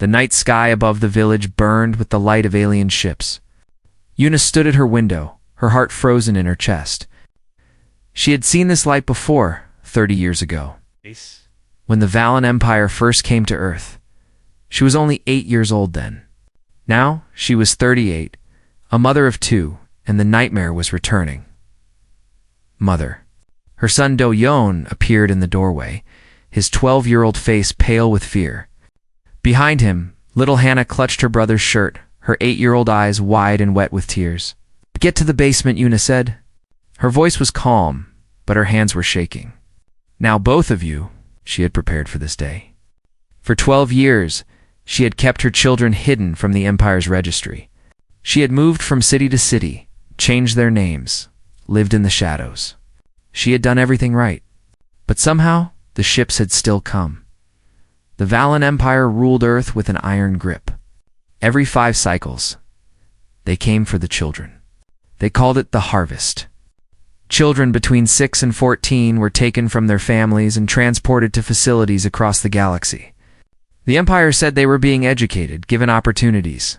The night sky above the village burned with the light of alien ships. Yuna stood at her window, her heart frozen in her chest. She had seen this light before, 30 years ago, when the Valen Empire first came to Earth. She was only 8 years old then. Now she was 38, a mother of 2, and the nightmare was returning. Mother. Her son Do-yeon appeared in the doorway, his 12-year-old face pale with fear. Behind him, little Hannah clutched her brother's shirt, her 8-year-old eyes wide and wet with tears. "Get to the basement," Yuna said. Her voice was calm, but her hands were shaking. Now both of you, she had prepared for this day. For 12 years, she had kept her children hidden from the Empire's registry. She had moved from city to city, changed their names, lived in the shadows. She had done everything right. But somehow, the ships had still come. The Valen Empire ruled Earth with an iron grip. Every 5 cycles, they came for the children. They called it the harvest. Children between 6 and 14 were taken from their families and transported to facilities across the galaxy. The Empire said they were being educated, given opportunities.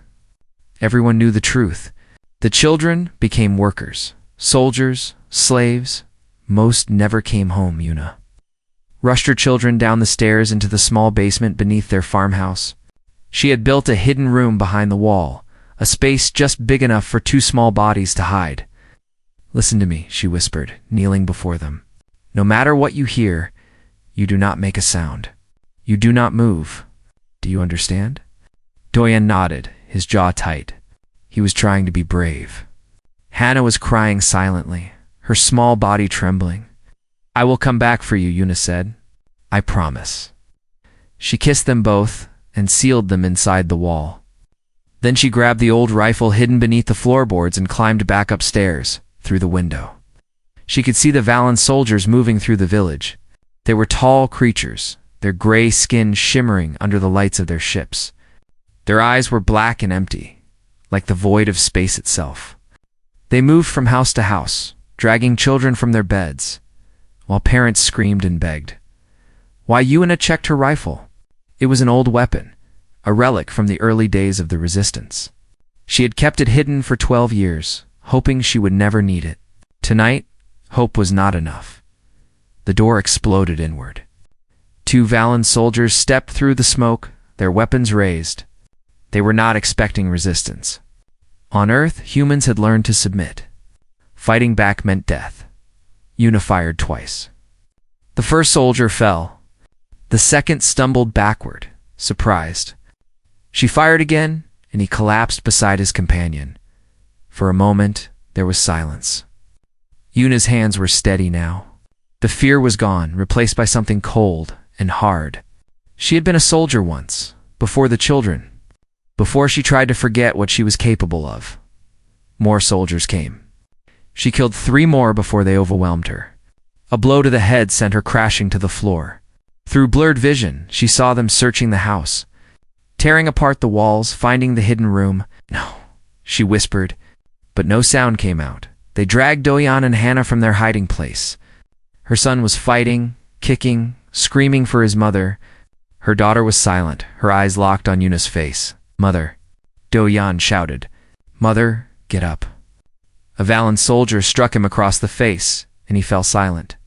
Everyone knew the truth. The children became workers, soldiers, slaves. Most never came home, Yuna rushed her children down the stairs into the small basement beneath their farmhouse. She had built a hidden room behind the wall, a space just big enough for 2 small bodies to hide. "Listen to me," she whispered, kneeling before them. "No matter what you hear, you do not make a sound. You do not move. Do you understand?" Do-yeon nodded, his jaw tight. He was trying to be brave. Hannah was crying silently, her small body trembling. "I will come back for you," Yuna said. "I promise." She kissed them both and sealed them inside the wall. Then she grabbed the old rifle hidden beneath the floorboards and climbed back upstairs, through the window. She could see the Valen soldiers moving through the village. They were tall creatures, their gray skin shimmering under the lights of their ships. Their eyes were black and empty, like the void of space itself. They moved from house to house, dragging children from their beds, while parents screamed and begged. Why, Yuna checked her rifle. It was an old weapon, a relic from the early days of the Resistance. She had kept it hidden for 12 years, hoping she would never need it. Tonight, hope was not enough. The door exploded inward. 2 Valen soldiers stepped through the smoke, their weapons raised. They were not expecting resistance. On Earth, humans had learned to submit. Fighting back meant death. Yuna fired twice. The first soldier fell. The second stumbled backward, surprised. She fired again, and he collapsed beside his companion. For a moment, there was silence. Yuna's hands were steady now. The fear was gone, replaced by something cold and hard. She had been a soldier once, before the children, before she tried to forget what she was capable of. More soldiers came. She killed 3 more before they overwhelmed her. A blow to the head sent her crashing to the floor. Through blurred vision, she saw them searching the house, tearing apart the walls, finding the hidden room. "No," she whispered, but no sound came out. They dragged Do-yeon and Hannah from their hiding place. Her son was fighting, kicking, screaming for his mother. Her daughter was silent, her eyes locked on Yuna's face. "Mother," Do-yeon shouted. "Mother, get up." A Valen soldier struck him across the face, and he fell silent.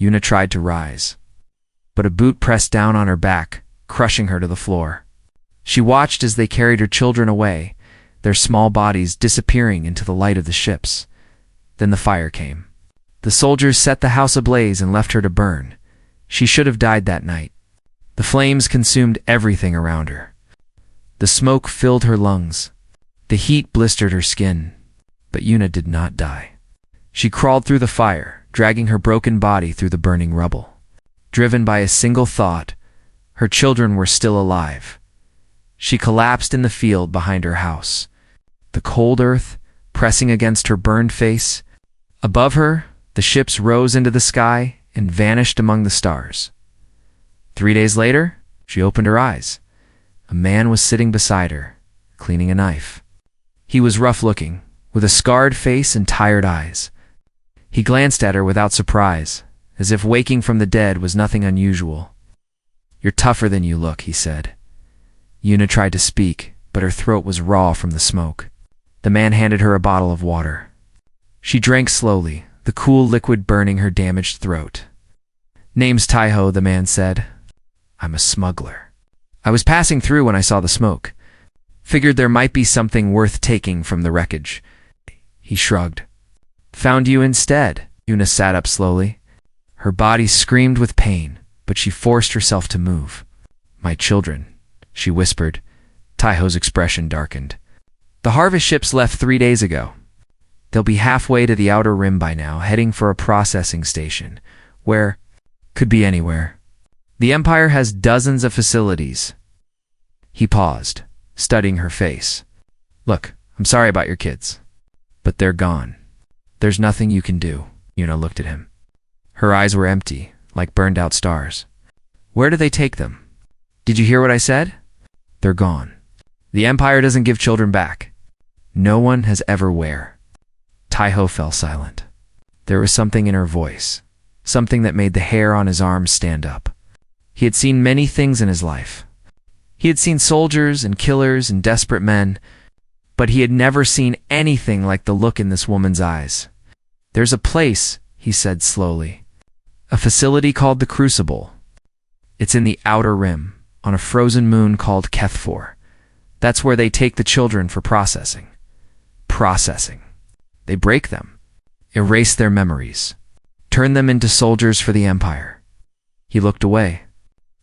Yuna tried to rise, but a boot pressed down on her back, crushing her to the floor. She watched as they carried her children away, their small bodies disappearing into the light of the ships. Then the fire came. The soldiers set the house ablaze and left her to burn. She should have died that night. The flames consumed everything around her. The smoke filled her lungs. The heat blistered her skin. But Yuna did not die. She crawled through the fire, dragging her broken body through the burning rubble. Driven by a single thought, her children were still alive. She collapsed in the field behind her house. The cold earth pressing against her burned face. Above her, the ships rose into the sky and vanished among the stars. 3 days later, she opened her eyes. A man was sitting beside her, cleaning a knife. He was rough-looking, with a scarred face and tired eyes. He glanced at her without surprise, as if waking from the dead was nothing unusual. "You're tougher than you look," he said. Yuna tried to speak, but her throat was raw from the smoke. The man handed her a bottle of water. She drank slowly, the cool liquid burning her damaged throat. "Name's Taiho," the man said. "I'm a smuggler. I was passing through when I saw the smoke. Figured there might be something worth taking from the wreckage." He shrugged. "Found you instead." Yuna sat up slowly. Her body screamed with pain, but she forced herself to move. "My children," she whispered. Taiho's expression darkened. "The harvest ships left 3 days ago. They'll be halfway to the outer rim by now, heading for a processing station. Where? Could be anywhere. The Empire has dozens of facilities." He paused, studying her face. "Look, I'm sorry about your kids, but they're gone. There's nothing you can do." Yuna looked at him. Her eyes were empty, like burned-out stars. "Where do they take them? Did you hear what I said? They're gone. The Empire doesn't give children back. No one has ever where." Taiho fell silent. There was something in her voice, something that made the hair on his arms stand up. He had seen many things in his life. He had seen soldiers and killers and desperate men, but he had never seen anything like the look in this woman's eyes. "There's a place," he said slowly. "A facility called the Crucible. It's in the outer rim, on a frozen moon called Kethfor. That's where they take the children for processing. Processing. They break them, erase their memories, turn them into soldiers for the Empire." He looked away.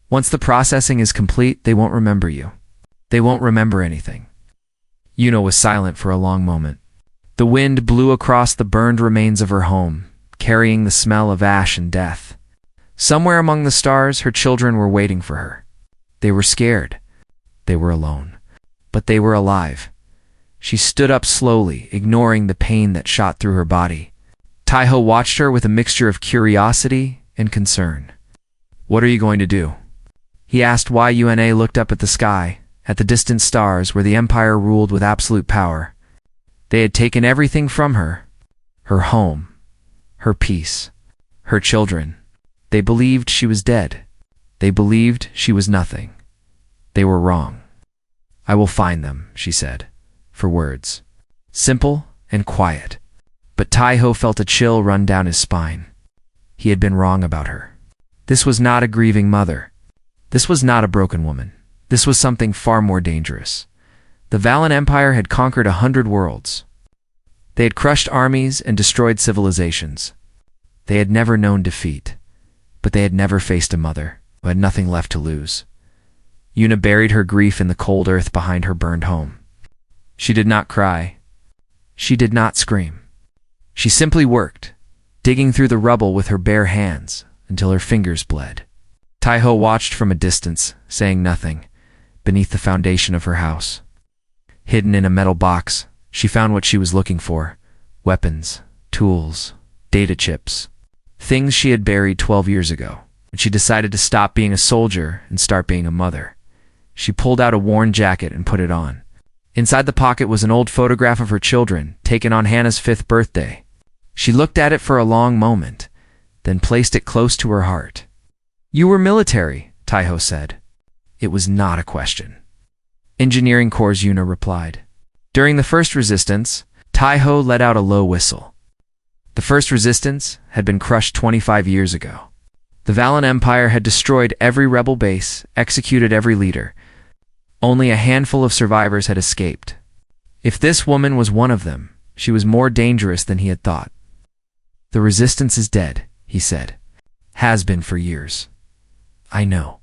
"Once the processing is complete, they won't remember you. They won't remember anything." Yuna was silent for a long moment. The wind blew across the burned remains of her home, carrying the smell of ash and death. Somewhere among the stars, her children were waiting for her. They were scared. They were alone. But they were alive. She stood up slowly, ignoring the pain that shot through her body. Taiho watched her with a mixture of curiosity and concern. "What are you going to do?" He asked why Yuna looked up at the sky, at the distant stars where the Empire ruled with absolute power. They had taken everything from her. Her home, her peace, her children. They believed she was dead. They believed she was nothing. They were wrong. "I will find them," she said, for words. Simple and quiet. But Taiho felt a chill run down his spine. He had been wrong about her. This was not a grieving mother. This was not a broken woman. This was something far more dangerous. The Valen Empire had conquered 100 worlds. They had crushed armies and destroyed civilizations. They had never known defeat, but they had never faced a mother who had nothing left to lose. Yuna buried her grief in the cold earth behind her burned home. She did not cry. She did not scream. She simply worked, digging through the rubble with her bare hands until her fingers bled. Taiho watched from a distance, saying nothing, beneath the foundation of her house. Hidden in a metal box, she found what she was looking for: weapons, tools, data chips, things she had buried 12 years ago, when she decided to stop being a soldier and start being a mother. She pulled out a worn jacket and put it on. Inside the pocket was an old photograph of her children, taken on Hannah's 5th birthday. She looked at it for a long moment, then placed it close to her heart. "You were military," Taiho said. It was not a question. "Engineering Corps," Yuna replied. During the first resistance, Taiho let out a low whistle. The first resistance had been crushed 25 years ago. The Valen Empire had destroyed every rebel base, executed every leader. Only a handful of survivors had escaped. If this woman was one of them, she was more dangerous than he had thought. "The resistance is dead," he said. "Has been for years." "I know."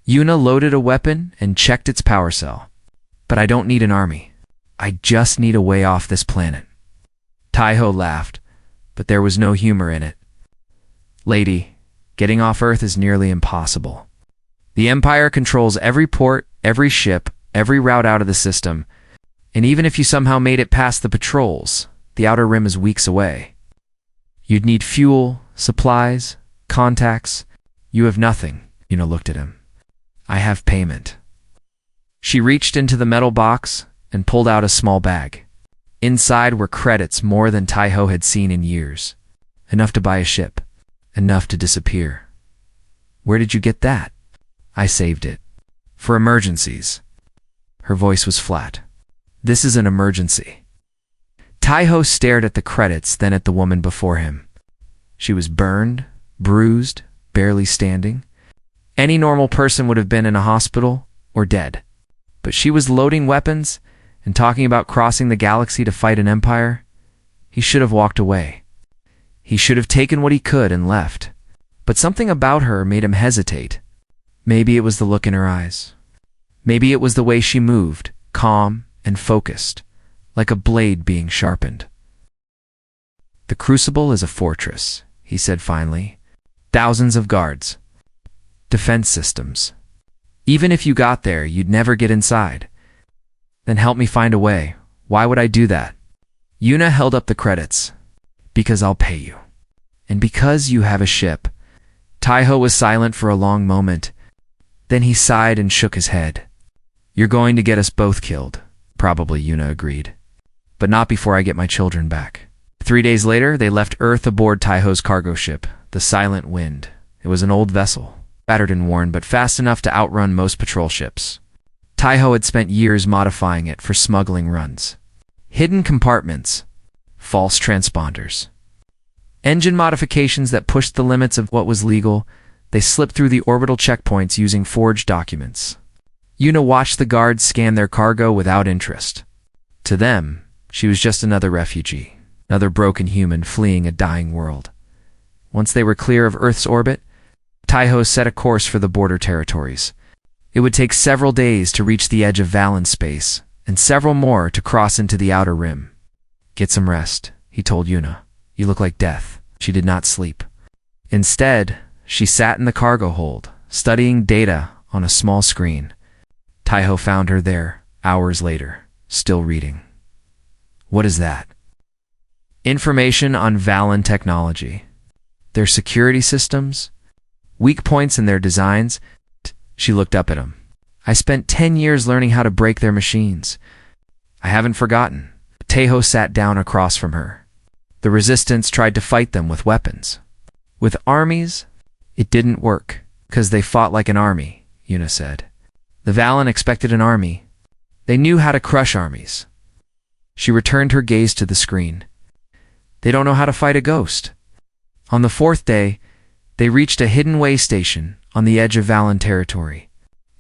Yuna loaded a weapon and checked its power cell. "But I don't need an army. I just need a way off this planet." Taiho laughed, but there was no humor in it. "Lady, getting off Earth is nearly impossible. The Empire controls every port, every ship, every route out of the system, and even if you somehow made it past the patrols, the outer rim is weeks away. You'd need fuel, supplies, contacts. You have nothing." Yuna looked at him. "I have payment." She reached into the metal box and pulled out a small bag. Inside were credits more than Taiho had seen in years. Enough to buy a ship. Enough to disappear. "Where did you get that?" "I saved it. For emergencies." Her voice was flat. "This is an emergency." Taiho stared at the credits, then at the woman before him. She was burned, bruised, barely standing. Any normal person would have been in a hospital or dead. But she was loading weapons and talking about crossing the galaxy to fight an empire. He should have walked away. He should have taken what he could and left. But something about her made him hesitate. Maybe it was the look in her eyes. Maybe it was the way she moved, calm and focused, like a blade being sharpened. "The Crucible is a fortress," he said finally. "Thousands of guards. Defense systems. Even if you got there, you'd never get inside." "Then help me find a way." "Why would I do that?" Yuna held up the credits. "Because I'll pay you. And because you have a ship." Taiho was silent for a long moment. Then he sighed and shook his head. "You're going to get us both killed." "Probably," Yuna agreed. "But not before I get my children back." 3 days later, they left Earth aboard Taiho's cargo ship, the Silent Wind. It was an old vessel, battered and worn, but fast enough to outrun most patrol ships. Taiho had spent years modifying it for smuggling runs. Hidden compartments, false transponders, engine modifications that pushed the limits of what was legal. They slipped through the orbital checkpoints using forged documents. Yuna watched the guards scan their cargo without interest. To them, she was just another refugee, another broken human fleeing a dying world. Once they were clear of Earth's orbit, Taiho set a course for the border territories. It would take several days to reach the edge of Valen space, and several more to cross into the outer rim. "Get some rest," he told Yuna. "You look like death." She did not sleep. Instead, she sat in the cargo hold, studying data on a small screen. Taiho found her there, hours later, still reading. "What is that?" "Information on Valen technology. Their security systems, weak points in their designs." She looked up at him. "I spent 10 years learning how to break their machines." "I haven't forgotten." Taiho sat down across from her. "The Resistance tried to fight them with weapons. With armies, it didn't work, 'cause they fought like an army," Yuna said. "The Valen expected an army. They knew how to crush armies." She returned her gaze to the screen. "They don't know how to fight a ghost." On the 4th day, they reached a hidden way station on the edge of Valen territory.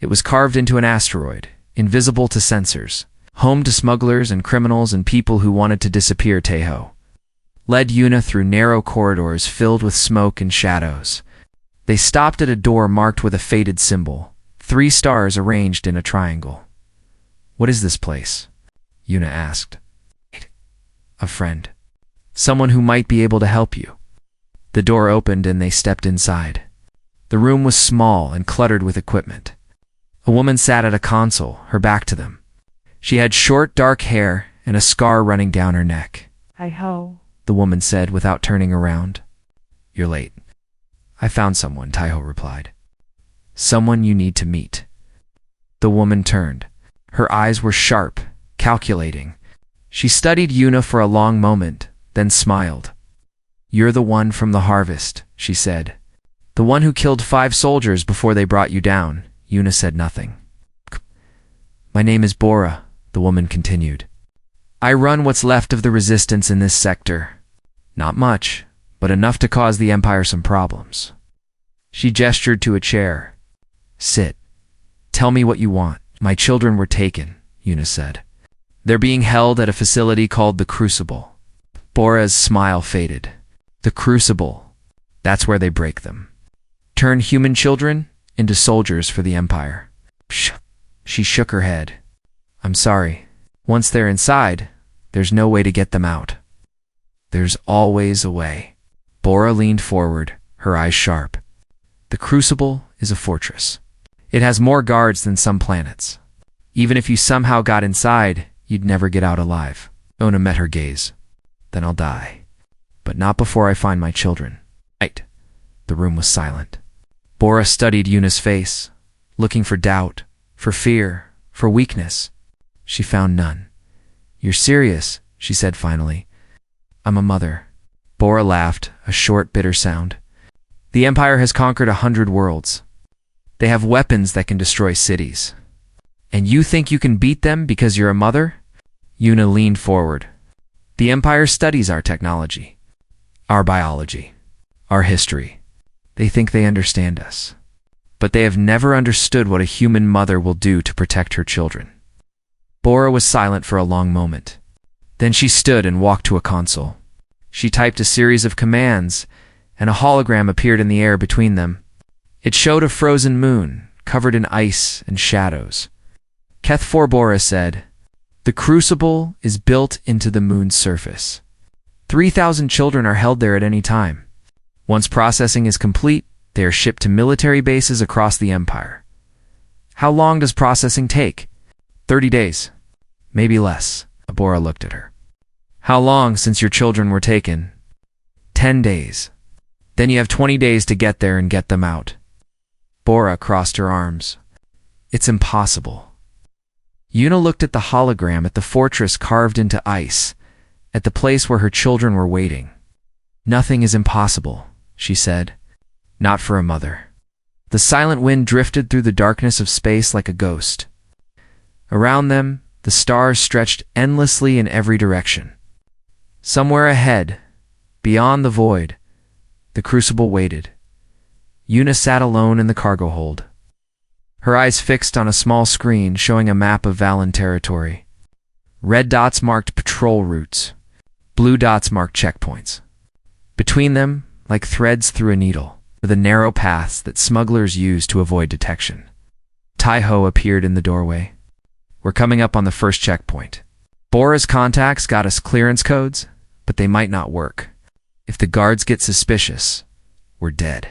It was carved into an asteroid, invisible to sensors, home to smugglers and criminals and people who wanted to disappear. Taiho led Yuna through narrow corridors filled with smoke and shadows. They stopped at a door marked with a faded symbol, 3 stars arranged in a triangle. "What is this place?" Yuna asked. "A friend. Someone who might be able to help you." The door opened and they stepped inside. The room was small and cluttered with equipment. A woman sat at a console, her back to them. She had short, dark hair and a scar running down her neck. "Hi-ho," the woman said without turning around. "You're late." "I found someone," Taiho replied. "Someone you need to meet." The woman turned. Her eyes were sharp, calculating. She studied Yuna for a long moment, then smiled. "You're the one from the harvest," she said. "The one who killed 5 soldiers before they brought you down." Yuna said nothing. "My name is Bora," the woman continued. "I run what's left of the resistance in this sector. Not much, but enough to cause the Empire some problems." She gestured to a chair. "Sit. Tell me what you want." "My children were taken," Yuna said. "They're being held at a facility called the Crucible." Bora's smile faded. "The Crucible. That's where they break them. Turn human children into soldiers for the Empire." She shook her head. "I'm sorry. Once they're inside, there's no way to get them out." "There's always a way." Bora leaned forward, her eyes sharp. "The Crucible is a fortress. It has more guards than some planets. Even if you somehow got inside, you'd never get out alive." Ona met her gaze. "Then I'll die. But not before I find my children." "Right." The room was silent. Bora studied Yuna's face, looking for doubt, for fear, for weakness. She found none. "You're serious," she said finally. "I'm a mother." Bora laughed, a short, bitter sound. "The Empire has conquered 100 worlds. They have weapons that can destroy cities. And you think you can beat them because you're a mother? Yuna leaned forward. The Empire studies our technology, our biology, our history. They think they understand us. But they have never understood what a human mother will do to protect her children. Bora was silent for a long moment. Then she stood and walked to a console. She typed a series of commands, and a hologram appeared in the air between them. It showed a frozen moon, covered in ice and shadows. Keth 4 Bora said, "The crucible is built into the moon's surface. 3,000 children are held there at any time. Once processing is complete, they are shipped to military bases across the Empire." "How long does processing take?" 30 days. Maybe less. Bora looked at her. "How long since your children were taken?" 10 days. "Then you have 20 days to get there and get them out." Bora crossed her arms. "It's impossible." Yuna looked at the hologram at the fortress carved into ice, at the place where her children were waiting. "Nothing is impossible," she said. "Not for a mother." The silent wind drifted through the darkness of space like a ghost. Around them, the stars stretched endlessly in every direction. Somewhere ahead, beyond the void, the crucible waited. Yuna sat alone in the cargo hold, her eyes fixed on a small screen showing a map of Valen territory. Red dots marked patrol routes. Blue dots marked checkpoints. Between them, like threads through a needle, were the narrow paths that smugglers use to avoid detection. Tai-Ho appeared in the doorway. "We're coming up on the first checkpoint. Bora's contacts got us clearance codes, but they might not work. If the guards get suspicious, we're dead."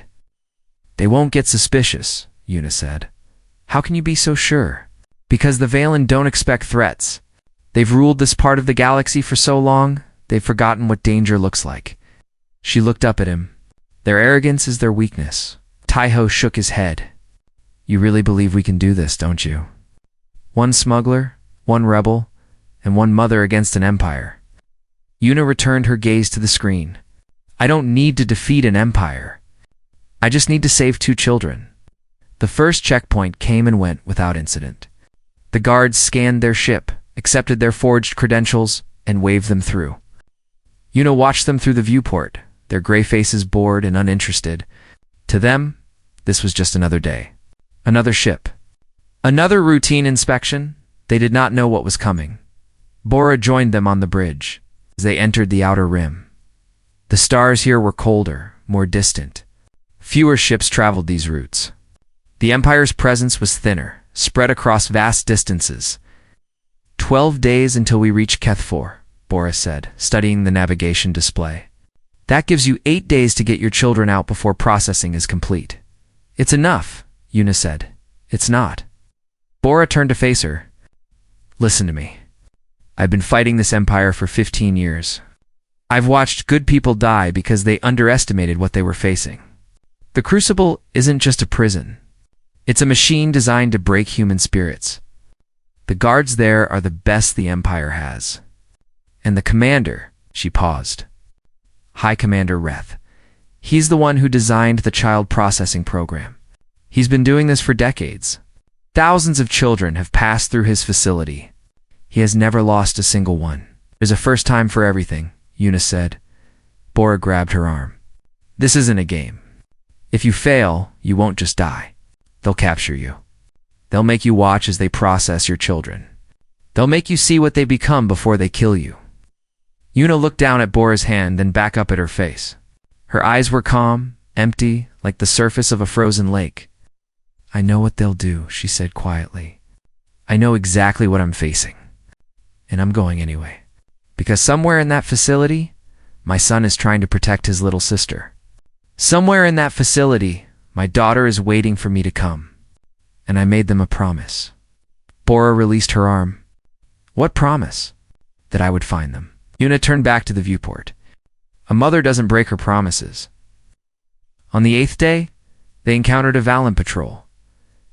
"They won't get suspicious," Yuna said. "How can you be so sure?" "Because the Valen don't expect threats. They've ruled this part of the galaxy for so long, they've forgotten what danger looks like." She looked up at him. "Their arrogance is their weakness." Tai-Ho shook his head. "You really believe we can do this, don't you? One smuggler, one rebel, and one mother against an empire." Yuna returned her gaze to the screen. "I don't need to defeat an empire. I just need to save 2 children." The first checkpoint came and went without incident. The guards scanned their ship, accepted their forged credentials, and waved them through. Yuna watched them through the viewport, their gray faces bored and uninterested. To them, this was just another day. Another ship. Another routine inspection. They did not know what was coming. Bora joined them on the bridge as they entered the outer rim. The stars here were colder, more distant. Fewer ships traveled these routes. The Empire's presence was thinner, spread across vast distances. 12 days until we reach Keth 4, Bora said, studying the navigation display. "That gives you 8 days to get your children out before processing is complete." "It's enough," Yuna said. "It's not." Bora turned to face her. "Listen to me. I've been fighting this empire for 15 years. I've watched good people die because they underestimated what they were facing. The Crucible isn't just a prison. It's a machine designed to break human spirits. The guards there are the best the Empire has. And the commander," she paused. "High Commander Reth. He's the one who designed the child processing program. He's been doing this for decades. Thousands of children have passed through his facility. He has never lost a single one. There's a first time for everything," Yuna said. Bora grabbed her arm. "This isn't a game. If you fail, you won't just die. They'll capture you. They'll make you watch as they process your children. They'll make you see what they become before they kill you." Yuna looked down at Bora's hand, then back up at her face. Her eyes were calm, empty, like the surface of a frozen lake. "I know what they'll do," she said quietly. "I know exactly what I'm facing. And I'm going anyway. Because somewhere in that facility, my son is trying to protect his little sister. Somewhere in that facility, my daughter is waiting for me to come. And I made them a promise." Bora released her arm. "What promise?" "That I would find them." Yuna turned back to the viewport. "A mother doesn't break her promises." On the 8th day, they encountered a Valen patrol.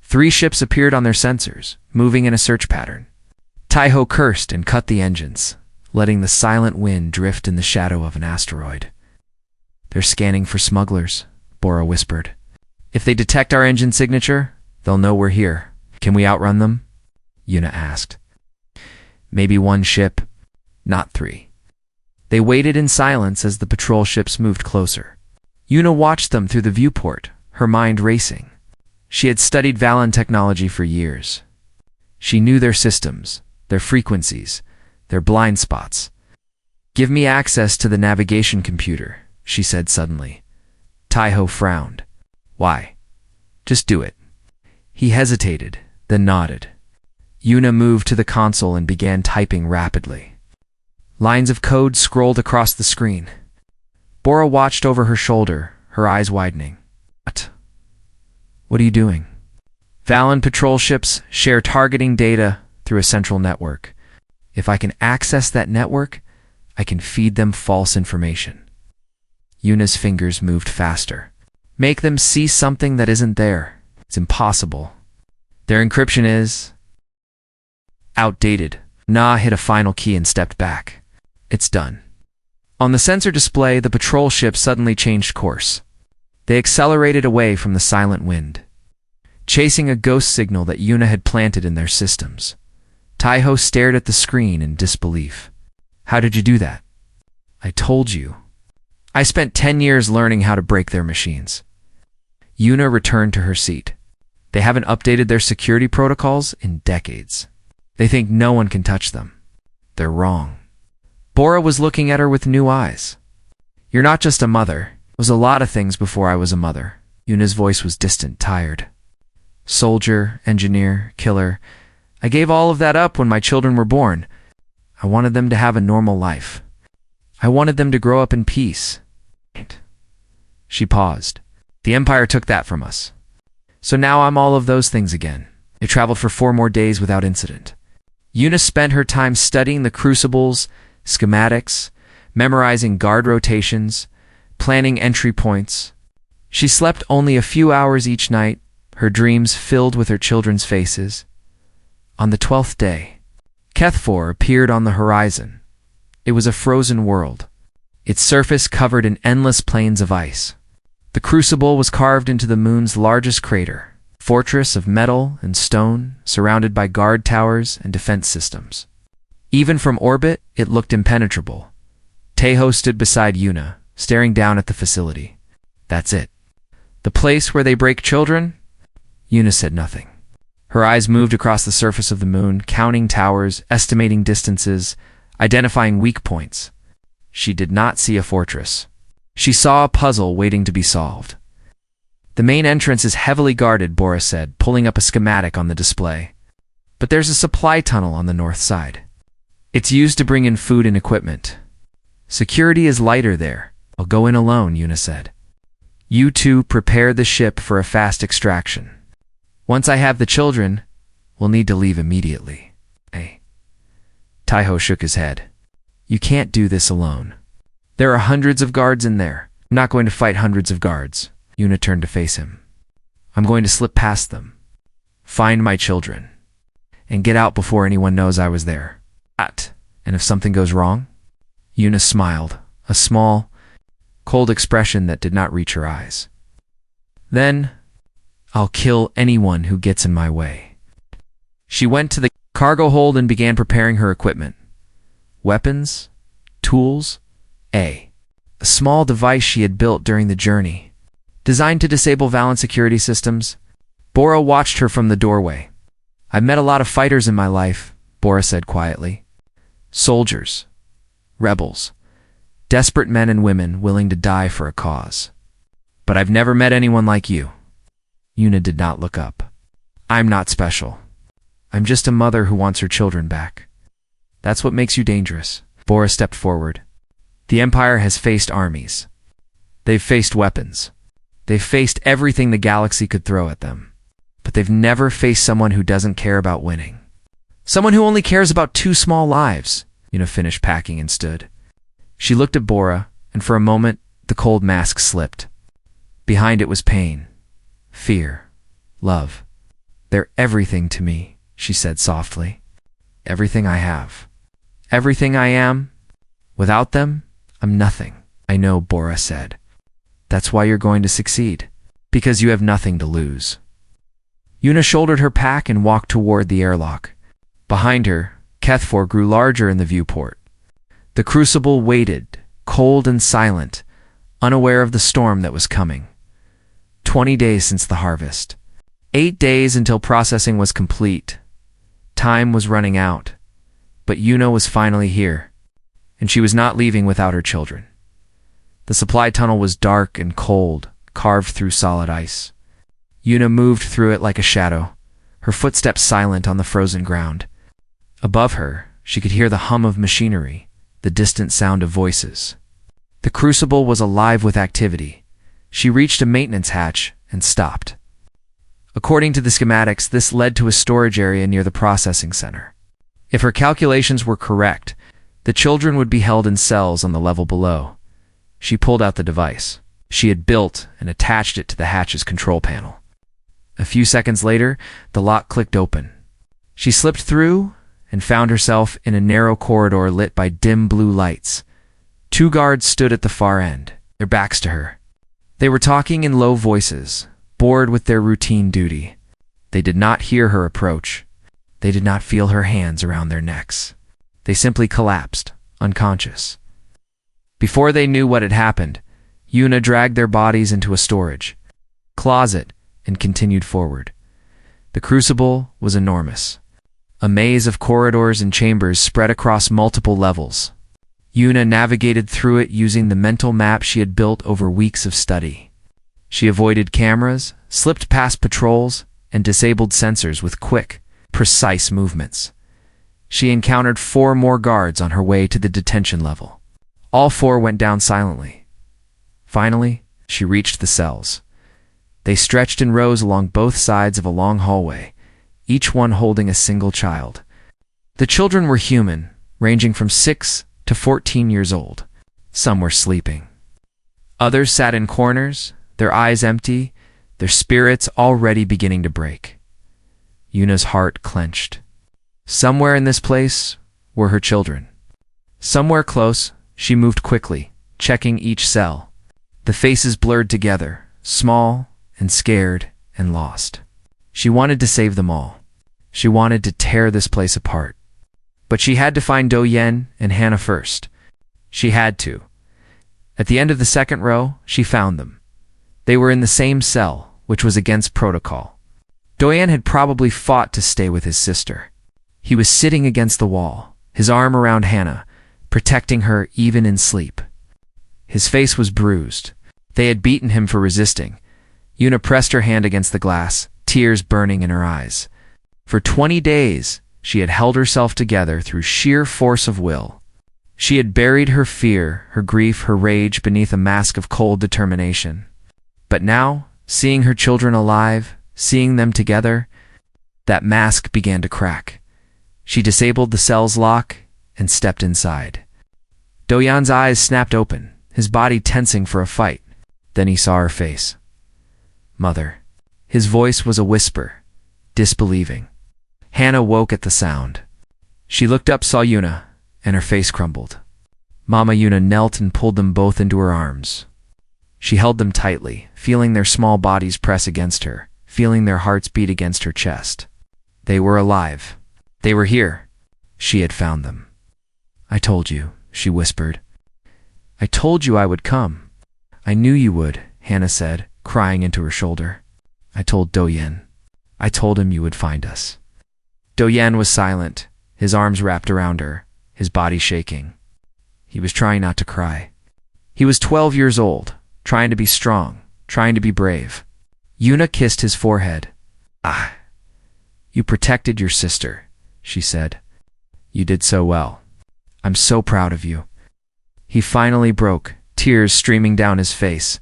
3 ships appeared on their sensors, moving in a search pattern. Tai-Ho cursed and cut the engines, letting the silent wind drift in the shadow of an asteroid. "They're scanning for smugglers," Bora whispered. "If they detect our engine signature, they'll know we're here. Can we outrun them?" Yuna asked. Maybe one ship, not 3. They waited in silence as the patrol ships moved closer. Yuna watched them through the viewport, her mind racing. She had studied Valen technology for years. She knew their systems, their frequencies, their blind spots. Give me access to the navigation computer, she said suddenly. Taiho frowned. Why? Just do it. He hesitated, then nodded. Yuna moved to the console and began typing rapidly. Lines of code scrolled across the screen. Bora watched over her shoulder, her eyes widening. What are you doing? Valen patrol ships share targeting data through a central network. If I can access that network, I can feed them false information. Yuna's fingers moved faster. Make them see something that isn't there. It's impossible. Their encryption is outdated. Na hit a final key and stepped back. It's done. On the sensor display, the patrol ship suddenly changed course. They accelerated away from the silent wind, chasing a ghost signal that Yuna had planted in their systems. Taiho stared at the screen in disbelief. How did you do that? I told you. I spent 10 years learning how to break their machines. Yuna returned to her seat. They haven't updated their security protocols in decades. They think no one can touch them. They're wrong. Bora was looking at her with new eyes. You're not just a mother. It was a lot of things before I was a mother. Yuna's voice was distant, tired. Soldier, engineer, killer. I gave all of that up when my children were born. I wanted them to have a normal life. I wanted them to grow up in peace. She paused. The Empire took that from us. So now I'm all of those things again. They traveled for 4 more days without incident. Yuna spent her time studying the crucibles, schematics, memorizing guard rotations, planning entry points. She slept only a few hours each night, her dreams filled with her children's faces. On the 12th day, Kethfor appeared on the horizon. It was a frozen world, its surface covered in endless plains of ice. The crucible was carved into the moon's largest crater, a fortress of metal and stone surrounded by guard towers and defense systems. Even from orbit, it looked impenetrable. Taiho stood beside Yuna, staring down at the facility. That's it. The place where they break children? Yuna said nothing. Her eyes moved across the surface of the moon, counting towers, estimating distances, identifying weak points. She did not see a fortress. She saw a puzzle waiting to be solved. The main entrance is heavily guarded, Bora said, pulling up a schematic on the display. But there's a supply tunnel on the north side. It's used to bring in food and equipment. Security is lighter there. I'll go in alone, Yuna said. You two prepare the ship for a fast extraction. Once I have the children, we'll need to leave immediately. Hey. Taiho shook his head. You can't do this alone. There are hundreds of guards in there. I'm not going to fight hundreds of guards. Yuna turned to face him. I'm going to slip past them, find my children, and get out before anyone knows I was there. And if something goes wrong? Yuna smiled, a small, cold expression that did not reach her eyes. Then, I'll kill anyone who gets in my way. She went to the cargo hold and began preparing her equipment. Weapons, tools, a small device she had built during the journey, designed to disable Valen security systems. Bora watched her from the doorway. I've met a lot of fighters in my life, Bora said quietly. Soldiers, rebels, desperate men and women willing to die for a cause. But I've never met anyone like you. Yuna did not look up. I'm not special. I'm just a mother who wants her children back. That's what makes you dangerous. Bora stepped forward. The Empire has faced armies. They've faced weapons. They've faced everything the galaxy could throw at them. But they've never faced someone who doesn't care about winning. Someone who only cares about 2 small lives. Yuna finished packing and stood. She looked at Bora, and for a moment, the cold mask slipped. Behind it was pain, fear, love. They're everything to me, she said softly. Everything I have. Everything I am. Without them, I'm nothing. I know, Bora said. That's why you're going to succeed. Because you have nothing to lose. Yuna shouldered her pack and walked toward the airlock. Behind her, Kethfor grew larger in the viewport. The crucible waited, cold and silent, unaware of the storm that was coming. 20 days since the harvest. 8 days until processing was complete. Time was running out, but Yuna was finally here, and she was not leaving without her children. The supply tunnel was dark and cold, carved through solid ice. Yuna moved through it like a shadow, her footsteps silent on the frozen ground. Above her, she could hear the hum of machinery, the distant sound of voices. The crucible was alive with activity. She reached a maintenance hatch and stopped. According to the schematics, this led to a storage area near the processing center. If her calculations were correct, the children would be held in cells on the level below. She pulled out the device. She had built and attached it to the hatch's control panel. A few seconds later, the lock clicked open. She slipped through and found herself in a narrow corridor lit by dim blue lights. 2 guards stood at the far end, their backs to her. They were talking in low voices, bored with their routine duty. They did not hear her approach. They did not feel her hands around their necks. They simply collapsed, unconscious. Before they knew what had happened, Yuna dragged their bodies into a storage closet and continued forward. The crucible was enormous. A maze of corridors and chambers spread across multiple levels. Yuna navigated through it using the mental map she had built over weeks of study. She avoided cameras, slipped past patrols, and disabled sensors with quick, precise movements. She encountered 4 more guards on her way to the detention level. All 4 went down silently. Finally, she reached the cells. They stretched in rows along both sides of a long hallway, each one holding a single child. The children were human, ranging from 6 to 14 years old. Some were sleeping. Others sat in corners, their eyes empty, their spirits already beginning to break. Yuna's heart clenched. Somewhere in this place were her children. Somewhere close, she moved quickly, checking each cell. The faces blurred together, small and scared and lost. She wanted to save them all. She wanted to tear this place apart. But she had to find Do-Yen and Hannah first. She had to. At the end of the second row, she found them. They were in the same cell, which was against protocol. Do-Yen had probably fought to stay with his sister. He was sitting against the wall, his arm around Hannah, protecting her even in sleep. His face was bruised. They had beaten him for resisting. Yuna pressed her hand against the glass, tears burning in her eyes. For 20 days, she had held herself together through sheer force of will. She had buried her fear, her grief, her rage beneath a mask of cold determination. But now, seeing her children alive, seeing them together, that mask began to crack. She disabled the cell's lock and stepped inside. Do-Yan's eyes snapped open, his body tensing for a fight. Then he saw her face. Mother. His voice was a whisper, disbelieving. Hannah woke at the sound. She looked up, saw Yuna, and her face crumbled. Mama Yuna knelt and pulled them both into her arms. She held them tightly, feeling their small bodies press against her, feeling their hearts beat against her chest. They were alive. They were here. She had found them. I told you, she whispered. I told you I would come. I knew you would, Hannah said, crying into her shoulder. I told Do-Yen. I told him you would find us. Do-Yen was silent, his arms wrapped around her, his body shaking. He was trying not to cry. He was 12 years old, trying to be strong, trying to be brave. Yuna kissed his forehead. Ah, you protected your sister, she said. You did so well. I'm so proud of you. He finally broke, tears streaming down his face.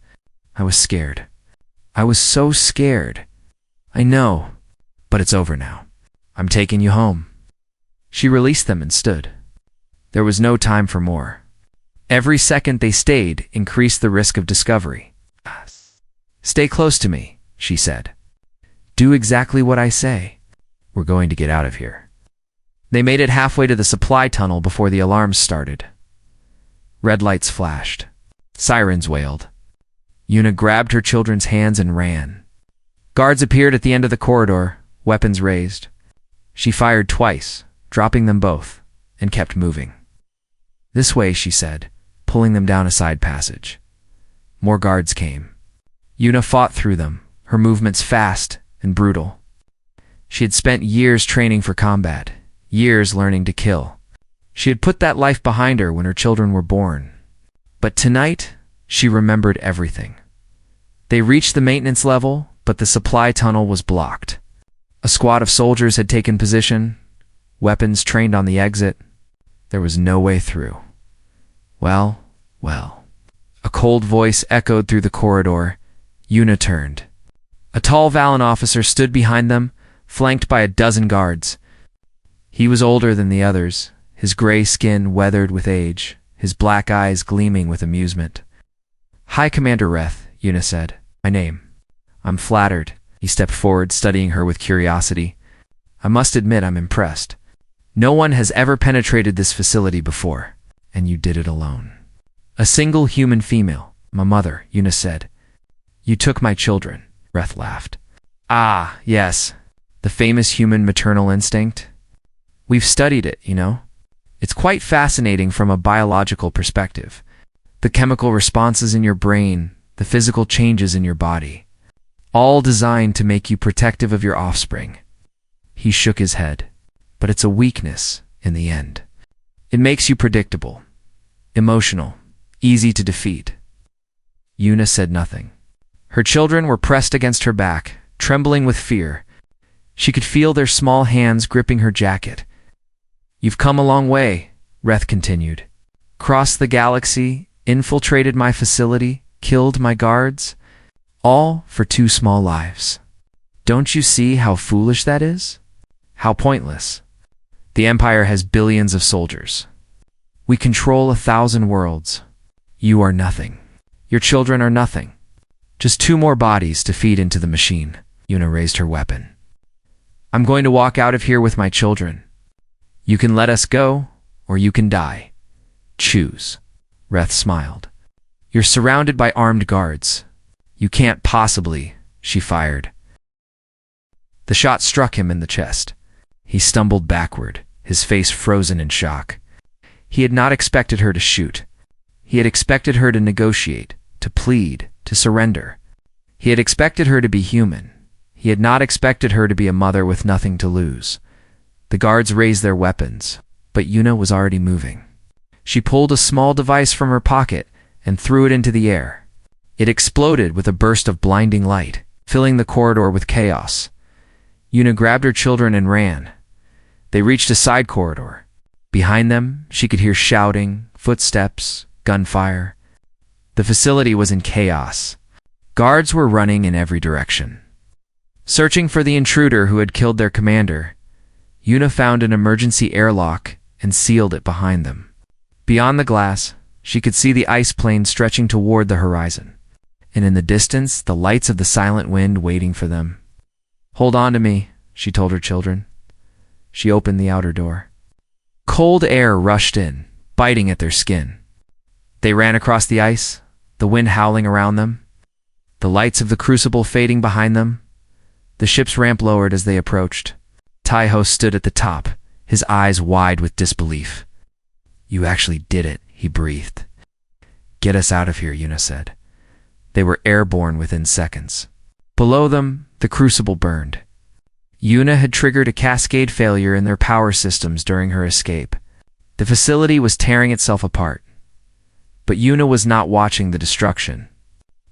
I was scared. I was so scared. I know, but it's over now. I'm taking you home. She released them and stood. There was no time for more. Every second they stayed increased the risk of discovery. Stay close to me, she said. Do exactly what I say. We're going to get out of here. They made it halfway to the supply tunnel before the alarms started. Red lights flashed. Sirens wailed. Yuna grabbed her children's hands and ran. Guards appeared at the end of the corridor, weapons raised. She fired twice, dropping them both, and kept moving. "This way," she said, pulling them down a side passage. More guards came. Yuna fought through them, her movements fast and brutal. She had spent years training for combat, years learning to kill. She had put that life behind her when her children were born. But tonight, she remembered everything. They reached the maintenance level, but the supply tunnel was blocked. A squad of soldiers had taken position, weapons trained on the exit. There was no way through. Well. A cold voice echoed through the corridor. Yuna turned. A tall Valen officer stood behind them, flanked by a dozen guards. He was older than the others, his gray skin weathered with age, his black eyes gleaming with amusement. "Hi, Commander Reth," Yuna said. "My name." "I'm flattered." He stepped forward, studying her with curiosity. "I must admit I'm impressed. No one has ever penetrated this facility before, and you did it alone." "A single human female, my mother," Yuna said. "You took my children," Reth laughed. "Ah, yes, the famous human maternal instinct. We've studied it, you know. It's quite fascinating from a biological perspective. The chemical responses in your brain, the physical changes in your body, all designed to make you protective of your offspring." He shook his head. "But it's a weakness in the end. It makes you predictable, emotional, easy to defeat." Yuna said nothing. Her children were pressed against her back, trembling with fear. She could feel their small hands gripping her jacket. "You've come a long way," Reth continued. "Crossed the galaxy, infiltrated my facility, killed my guards, all for 2 small lives. Don't you see how foolish that is? How pointless? The Empire has billions of soldiers. We control 1,000 worlds. You are nothing. Your children are nothing. Just 2 more bodies to feed into the machine." Yuna raised her weapon. "I'm going to walk out of here with my children. You can let us go, or you can die. Choose." Reth smiled. "You're surrounded by armed guards. You can't possibly," she fired. The shot struck him in the chest. He stumbled backward, his face frozen in shock. He had not expected her to shoot. He had expected her to negotiate, to plead, to surrender. He had expected her to be human. He had not expected her to be a mother with nothing to lose. The guards raised their weapons, but Yuna was already moving. She pulled a small device from her pocket and threw it into the air. It exploded with a burst of blinding light, filling the corridor with chaos. Yuna grabbed her children and ran. They reached a side corridor. Behind them, she could hear shouting, footsteps, gunfire. The facility was in chaos. Guards were running in every direction, searching for the intruder who had killed their commander. Yuna found an emergency airlock and sealed it behind them. Beyond the glass, she could see the ice plane stretching toward the horizon, and in the distance, the lights of the silent wind waiting for them. "Hold on to me," she told her children. She opened the outer door. Cold air rushed in, biting at their skin. They ran across the ice, the wind howling around them, the lights of the crucible fading behind them. The ship's ramp lowered as they approached. Taiho stood at the top, his eyes wide with disbelief. "You actually did it," he breathed. "Get us out of here," Yuna said. They were airborne within seconds. Below them, the crucible burned. Yuna had triggered a cascade failure in their power systems during her escape. The facility was tearing itself apart. But Yuna was not watching the destruction.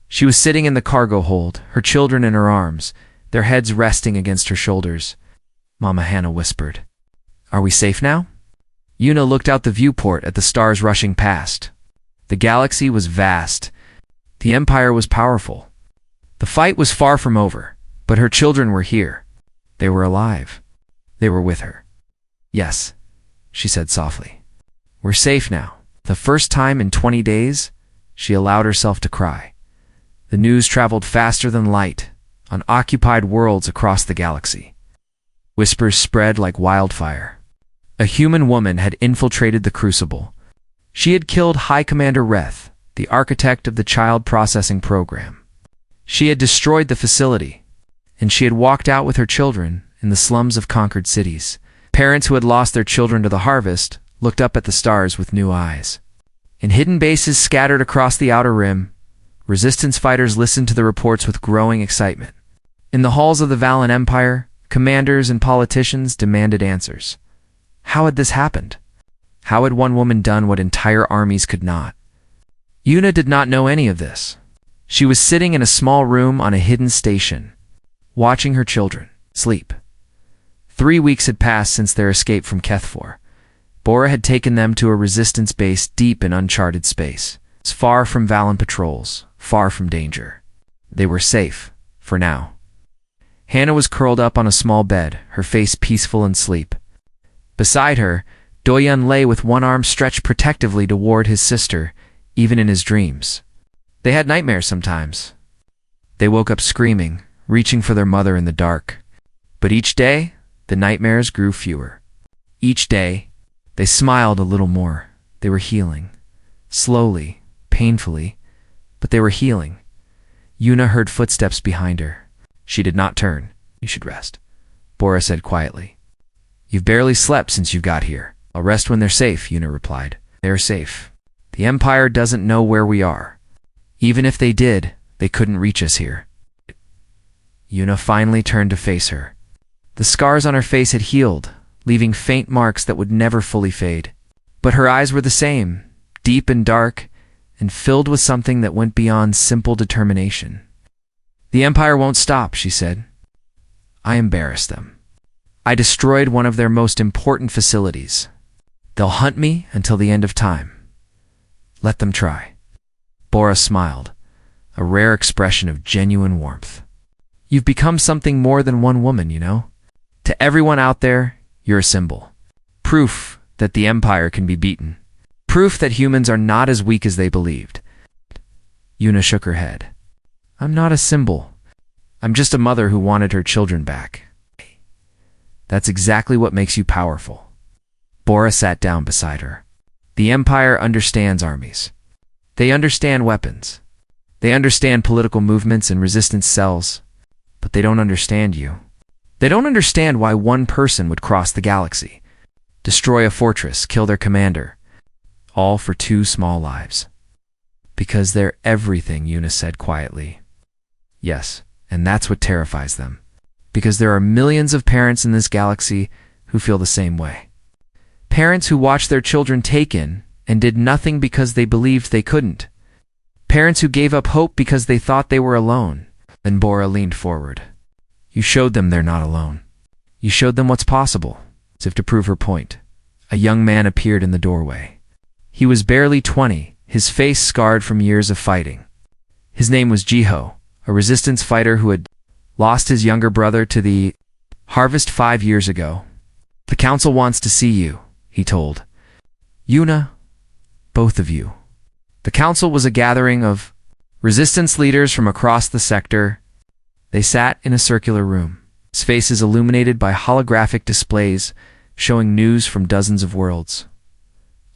She was sitting in the cargo hold, her children in her arms, their heads resting against her shoulders. Mama Hannah whispered, "Are we safe now?" Yuna looked out the viewport at the stars rushing past. The galaxy was vast. The Empire was powerful. The fight was far from over, but her children were here. They were alive. They were with her. "Yes," she said softly. "We're safe now." The first time in 20 days, she allowed herself to cry. The news traveled faster than light, on occupied worlds across the galaxy. Whispers spread like wildfire. A human woman had infiltrated the crucible. She had killed High Commander Reth, the architect of the child processing program. She had destroyed the facility, and she had walked out with her children in the slums of conquered cities. Parents who had lost their children to the harvest looked up at the stars with new eyes. In hidden bases scattered across the outer rim, resistance fighters listened to the reports with growing excitement. In the halls of the Valen Empire, commanders and politicians demanded answers. How had this happened? How had one woman done what entire armies could not? Yuna did not know any of this. She was sitting in a small room on a hidden station, watching her children sleep. 3 weeks had passed since their escape from Kethfor. Bora had taken them to a resistance base deep in uncharted space, far from Valen patrols, far from danger. They were safe, for now. Hannah was curled up on a small bed, her face peaceful in sleep. Beside her, Doyun lay with one arm stretched protectively toward his sister, even in his dreams. They had nightmares sometimes. They woke up screaming, reaching for their mother in the dark. But each day, the nightmares grew fewer. Each day, they smiled a little more. They were healing. Slowly, painfully, but they were healing. Yuna heard footsteps behind her. She did not turn. You should rest, Bora said quietly. You've barely slept since you got here. I'll rest when they're safe, Yuna replied. They are safe. The Empire doesn't know where we are. Even if they did, they couldn't reach us here. Yuna finally turned to face her. The scars on her face had healed, leaving faint marks that would never fully fade. But her eyes were the same, deep and dark, and filled with something that went beyond simple determination. The Empire won't stop, she said. I embarrassed them. I destroyed one of their most important facilities. They'll hunt me until the end of time. Let them try. Bora smiled, a rare expression of genuine warmth. You've become something more than one woman, you know? To everyone out there, you're a symbol. Proof that the Empire can be beaten. Proof that humans are not as weak as they believed. Yuna shook her head. I'm not a symbol. I'm just a mother who wanted her children back. That's exactly what makes you powerful. Bora sat down beside her. The Empire understands armies. They understand weapons. They understand political movements and resistance cells. But they don't understand you. They don't understand why one person would cross the galaxy, destroy a fortress, kill their commander, all for 2 small lives. Because they're everything, Yuna said quietly. Yes, and that's what terrifies them. Because there are millions of parents in this galaxy who feel the same way. Parents who watched their children taken and did nothing because they believed they couldn't. Parents who gave up hope because they thought they were alone. Then Bora leaned forward. You showed them they're not alone. You showed them what's possible. As if to prove her point, a young man appeared in the doorway. He was barely 20, his face scarred from years of fighting. His name was Jiho, a resistance fighter who had lost his younger brother to the harvest 5 years ago. The council wants to see you, he told. Yuna, both of you. The council was a gathering of resistance leaders from across the sector. They sat in a circular room, his faces illuminated by holographic displays showing news from dozens of worlds.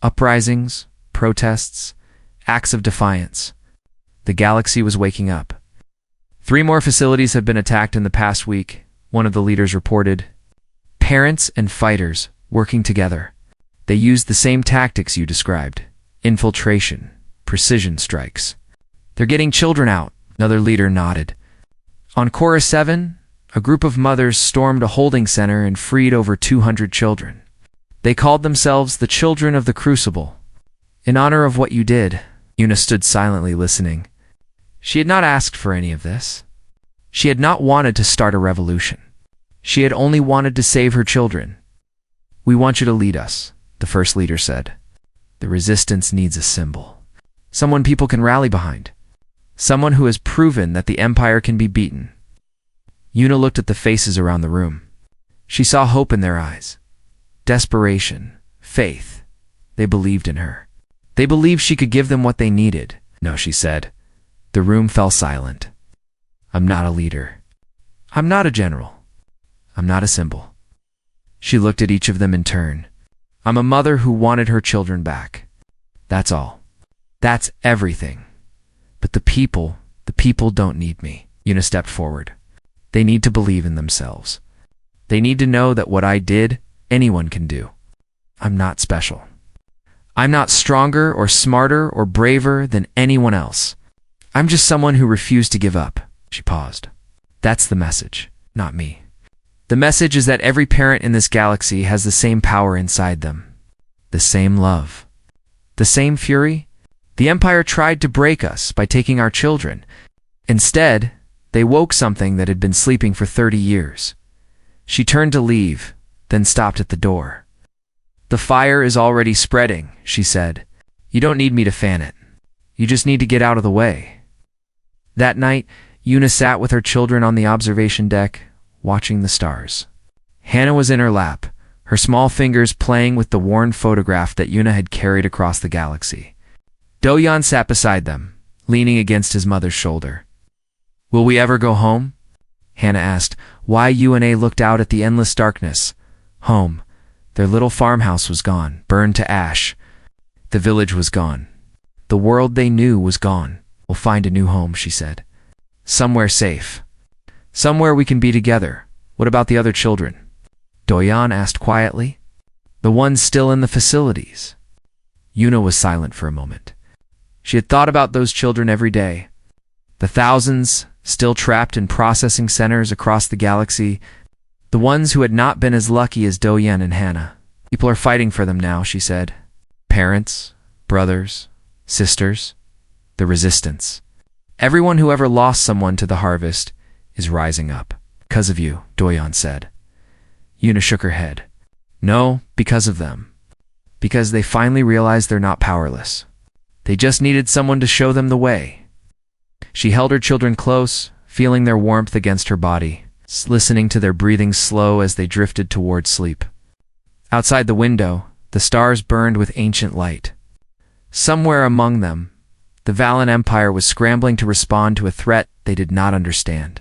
Uprisings, protests, acts of defiance. The galaxy was waking up. 3 more facilities have been attacked in the past week, one of the leaders reported. Parents and fighters working together. They used the same tactics you described. Infiltration, precision strikes. They're getting children out, another leader nodded. On Chorus 7, a group of mothers stormed a holding center and freed over 200 children. They called themselves the Children of the Crucible. In honor of what you did, Yuna stood silently listening. She had not asked for any of this. She had not wanted to start a revolution. She had only wanted to save her children. We want you to lead us, the first leader said. The resistance needs a symbol. Someone people can rally behind. Someone who has proven that the Empire can be beaten. Yuna looked at the faces around the room. She saw hope in their eyes. Desperation, faith. They believed in her. They believed she could give them what they needed. No, she said. The room fell silent. I'm not a leader. I'm not a general. I'm not a symbol. She looked at each of them in turn. I'm a mother who wanted her children back. That's all. That's everything. But the people don't need me. Yuna stepped forward. They need to believe in themselves. They need to know that what I did anyone can do. I'm not special. I'm not stronger or smarter or braver than anyone else. I'm just someone who refused to give up. She paused. That's the message, not me. The message is that every parent in this galaxy has the same power inside them. The same love. The same fury. The Empire tried to break us by taking our children. Instead, they woke something that had been sleeping for 30 years. She turned to leave, then stopped at the door. The fire is already spreading, she said. You don't need me to fan it. You just need to get out of the way. That night, Una sat with her children on the observation deck, watching the stars. Hannah was in her lap, her small fingers playing with the worn photograph that Una had carried across the galaxy. Do-Yan sat beside them, leaning against his mother's shoulder. Will we ever go home? Hannah asked. Una looked out at the endless darkness. Home. Their little farmhouse was gone, burned to ash. The village was gone. The world they knew was gone. We'll find a new home, she said. Somewhere safe. Somewhere we can be together. What about the other children? Do-Yan asked quietly. The ones still in the facilities. Una was silent for a moment. She had thought about those children every day. The thousands still trapped in processing centers across the galaxy. The ones who had not been as lucky as Do-Yan and Hannah. People are fighting for them now, she said. Parents, brothers, sisters, the resistance. Everyone who ever lost someone to the harvest is rising up. Because of you, Do-Yan said. Una shook her head. No, because of them. Because they finally realized they're not powerless. They just needed someone to show them the way. She held her children close, feeling their warmth against her body, listening to their breathing slow as they drifted toward sleep. Outside the window, the stars burned with ancient light. Somewhere among them, the Valen Empire was scrambling to respond to a threat they did not understand.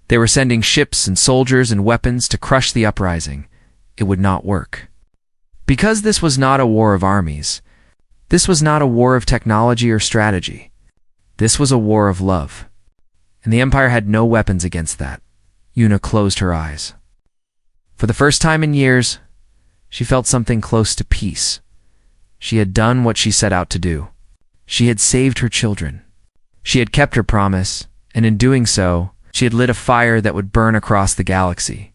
They were sending ships and soldiers and weapons to crush the uprising. It would not work. Because this was not a war of armies. This was not a war of technology or strategy. This was a war of love. And the Empire had no weapons against that. Una closed her eyes. For the first time in years, she felt something close to peace. She had done what she set out to do. She had saved her children. She had kept her promise, and in doing so, she had lit a fire that would burn across the galaxy.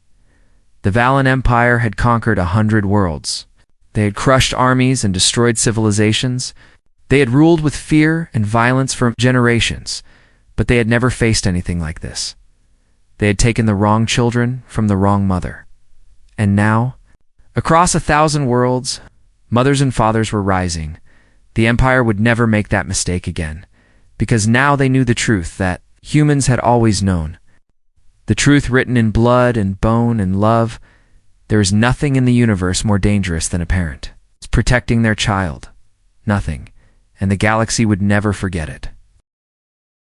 The Valen Empire had conquered 100 worlds. They had crushed armies and destroyed civilizations. They had ruled with fear and violence for generations, but they had never faced anything like this. They had taken the wrong children from the wrong mother. And now, across 1,000 worlds, mothers and fathers were rising. The Empire would never make that mistake again, because now they knew the truth that humans had always known. The truth written in blood and bone and love. There is nothing in the universe more dangerous than a parent. It's protecting their child. Nothing. And the galaxy would never forget it.